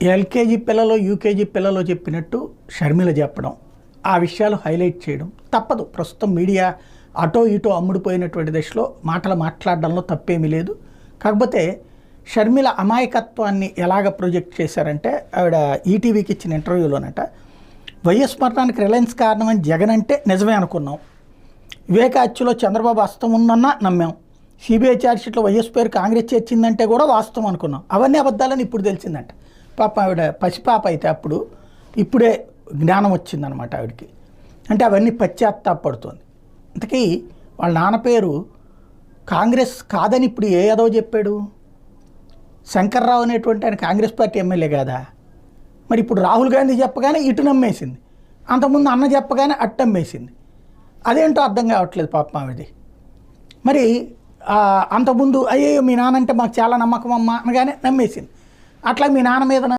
LKG పిల్లలు UKG పిల్లలు చెప్పినట్టు షర్మిల చెప్పడం, ఆ విషయాలు హైలైట్ చేయడం తప్పదు. ప్రస్తుతం మీడియా అటో ఇటో అమ్ముడుపోయినటువంటి దశలో మాటలు మాట్లాడడంలో తప్పేమీ లేదు. కాకపోతే షర్మిల అమాయకత్వాన్ని ఎలాగ ప్రొజెక్ట్ చేశారంటే, ఆవిడ ఈటీవీకి ఇచ్చిన ఇంటర్వ్యూలోనట వైఎస్ మరణానికి రిలయన్స్ కారణమని జగన్ అంటే నిజమే అనుకున్నాం, వివేకాచ్యులో చంద్రబాబు హస్తం ఉందన్నా నమ్మాం, సిబిఐ ఛార్జ్షీట్లో వైఎస్ పేరు కాంగ్రెస్ చేర్చిందంటే కూడా వాస్తవం అనుకున్నాం, అవన్నీ అబద్ధాలని ఇప్పుడు తెలిసిందంట. పాప ఆవిడ పసిపాప అయితే అప్పుడు ఇప్పుడే జ్ఞానం వచ్చిందనమాట ఆవిడకి. అంటే అవన్నీ పశ్చాత్తాపడుతుంది. ఇంతకీ వాళ్ళ నాన్న పేరు కాంగ్రెస్ కాదని ఇప్పుడు ఏదో చెప్పాడు. శంకర్రావు అనేటువంటి ఆయన కాంగ్రెస్ పార్టీ ఎమ్మెల్యే కాదా? మరి ఇప్పుడు రాహుల్ గాంధీ చెప్పగానే ఇటు నమ్మేసింది, అంతకుముందు అన్న చెప్పగానే అట్టు నమ్మేసింది. అదేంటో అర్థం కావట్లేదు పాపం ఆవిడది. మరి అంతకుముందు అయ్యో మీ నాన్న అంటే మాకు చాలా నమ్మకం అమ్మ అనగానే నమ్మేసింది. అట్లా మీ నాన్న మీద